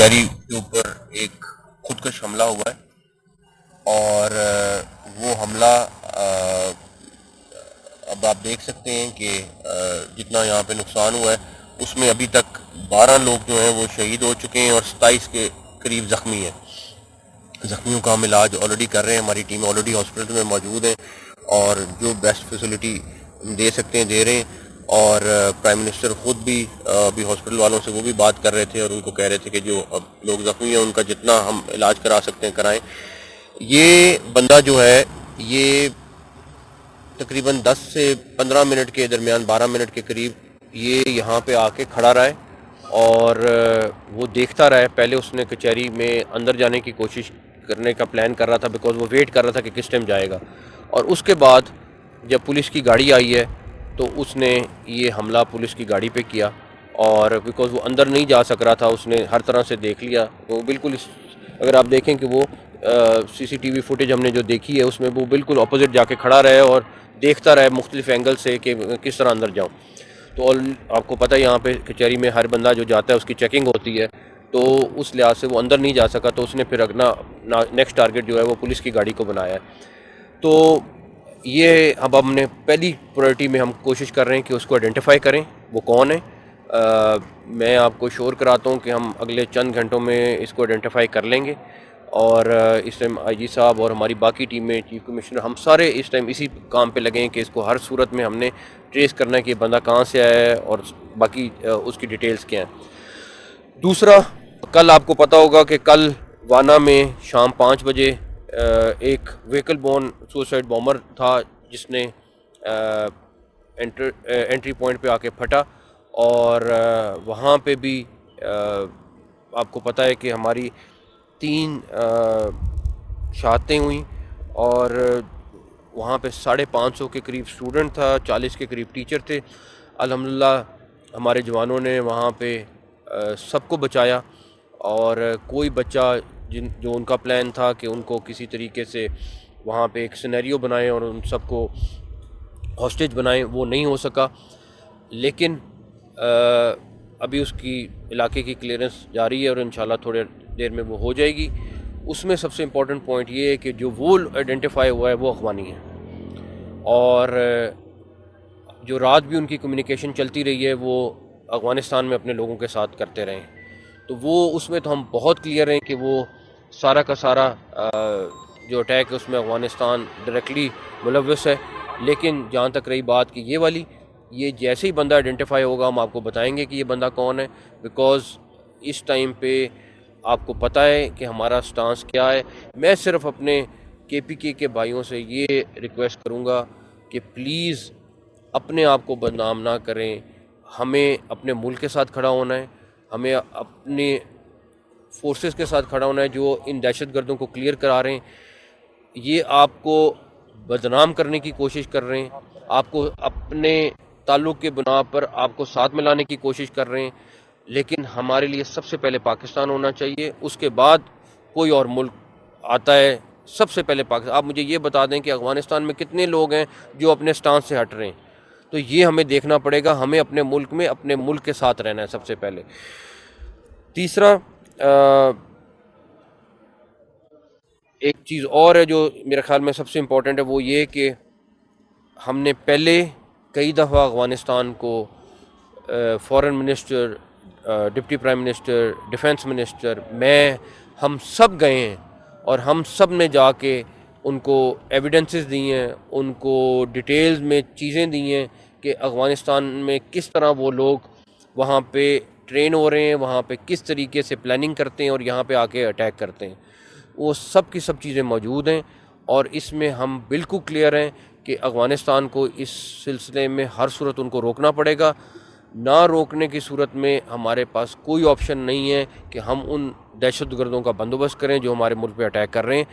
कचहरी के ऊपर एक खुदकश हमला हुआ है और वो हमला अब आप देख सकते हैं कि जितना यहाँ पे नुकसान हुआ है उसमें अभी तक 12 लोग जो हैं वो शहीद हो चुके हैं और 27 के करीब ज़ख्मी हैं। ज़ख्मियों का हम इलाज ऑलरेडी कर रहे हैं, हमारी टीम ऑलरेडी हॉस्पिटल में मौजूद है और जो बेस्ट फैसिलिटी दे सकते हैं दे रहे हैं। और प्राइम मिनिस्टर ख़ुद भी अभी हॉस्पिटल वालों से वो भी बात कर रहे थे और उनको कह रहे थे कि जो अब लोग ज़ख्मी हैं उनका जितना हम इलाज करा सकते हैं कराएं। ये बंदा जो है ये तकरीबन 10 से 15 मिनट के दरमियान 12 मिनट के करीब ये यहाँ पे आके खड़ा रहा है और वो देखता रहा है। पहले उसने कचहरी में अंदर जाने की कोशिश करने का प्लान कर रहा था बिकॉज वो वेट कर रहा था कि किस टाइम जाएगा, और उसके बाद जब पुलिस की गाड़ी आई है तो उसने ये हमला पुलिस की गाड़ी पे किया और बिकॉज वो अंदर नहीं जा सक रहा था उसने हर तरह से देख लिया। वो बिल्कुल अगर आप देखें कि वो सीसीटीवी फुटेज हमने जो देखी है उसमें वो बिल्कुल अपोजिट जाके खड़ा रहे और देखता रहे मुख्तलिफ एंगल से कि किस तरह अंदर जाऊँ। तो आपको पता है यहाँ पे कचहरी में हर बंदा जो जाता है उसकी चेकिंग होती है, तो उस लिहाज से वो अंदर नहीं जा सका तो उसने फिर अपना नेक्स्ट टारगेट जो है वो पुलिस की गाड़ी को बनाया है। तो ये अब हमने पहली प्रायोरिटी में हम कोशिश कर रहे हैं कि उसको आइडेंटिफाई करें वो कौन है। मैं आपको श्योर कराता हूँ कि हम अगले चंद घंटों में इसको आइडेंटिफाई कर लेंगे और इस टाइम आईजी साहब और हमारी बाकी टीमें, चीफ कमिश्नर, हम सारे इस टाइम इसी काम पे लगे हैं कि इसको हर सूरत में हमने ट्रेस करना है कि बंदा कहाँ से आया है और बाकी उसकी डिटेल्स क्या हैं। दूसरा, कल आपको पता होगा कि कल वाना में शाम 5 बजे एक व्हीकल बोर्न सुसाइड बॉम्बर था जिसने एंट्री पॉइंट पे आके फटा और वहाँ पे भी आपको पता है कि हमारी 3 शहादतें हुई और वहाँ पे 550 के करीब स्टूडेंट था, 40 के करीब टीचर थे। अल्हम्दुलिल्लाह हमारे जवानों ने वहाँ पे सबको बचाया और कोई बच्चा जो उनका प्लान था कि उनको किसी तरीके से वहाँ पे एक सिनेरियो बनाएं और उन सबको हॉस्टेज बनाएं, वो नहीं हो सका। लेकिन अभी उसकी इलाके की क्लियरेंस जारी है और इंशाल्लाह थोड़ी देर में वो हो जाएगी। उसमें सबसे इम्पोर्टेंट पॉइंट ये है कि जो वो आइडेंटिफाई हुआ है वो अफ़गानी है और जो रात भी उनकी कम्युनिकेशन चलती रही है वो अफ़गानिस्तान में अपने लोगों के साथ करते रहे। तो वो उसमें तो हम बहुत क्लियर हैं कि वो सारा का सारा जो अटैक है उसमें अफ़गानिस्तान डायरेक्टली मुलव्वस है। लेकिन जहाँ तक रही बात कि ये जैसे ही बंदा आइडेंटिफाई होगा हम आपको बताएंगे कि ये बंदा कौन है, बिकॉज़ इस टाइम पे आपको पता है कि हमारा स्टांस क्या है। मैं सिर्फ अपने KPK के भाइयों से ये रिक्वेस्ट करूँगा कि प्लीज़ अपने आप को बदनाम ना करें। हमें अपने मुल्क के साथ खड़ा होना है, हमें अपने फोर्सेस के साथ खड़ा होना है जो इन दहशतगर्दों को क्लियर करा रहे हैं। ये आपको बदनाम करने की कोशिश कर रहे हैं, आपको अपने ताल्लुक़ के बिना पर आपको साथ मिलाने की कोशिश कर रहे हैं। लेकिन हमारे लिए सबसे पहले पाकिस्तान होना चाहिए, उसके बाद कोई और मुल्क आता है, सबसे पहले पाकिस्तान। आप मुझे ये बता दें कि अफ़गानिस्तान में कितने लोग हैं जो अपने स्टांस से हट रहे हैं, तो ये हमें देखना पड़ेगा। हमें अपने मुल्क में अपने मुल्क के साथ रहना है सबसे पहले। तीसरा, एक चीज़ और है जो मेरे ख़्याल में सबसे इम्पोर्टेंट है, वो ये कि हमने पहले कई दफ़ा अफ़गानिस्तान को foreign minister, deputy prime minister, defence minister, हम सब गए हैं और हम सब ने जाके उनको एविडेंसेस दी हैं, उनको डिटेल्स में चीज़ें दी हैं कि अफ़गानिस्तान में किस तरह वो लोग वहाँ पे ट्रेन हो रहे हैं, वहाँ पे किस तरीके से प्लानिंग करते हैं और यहाँ पे आके अटैक करते हैं। वो सब की सब चीज़ें मौजूद हैं और इसमें हम बिल्कुल क्लियर हैं कि अफ़गानिस्तान को इस सिलसिले में हर सूरत उनको रोकना पड़ेगा। ना रोकने की सूरत में हमारे पास कोई ऑप्शन नहीं है कि हम उन दहशतगर्दों का बंदोबस्त करें जो हमारे मुल्क पे अटैक कर रहे हैं।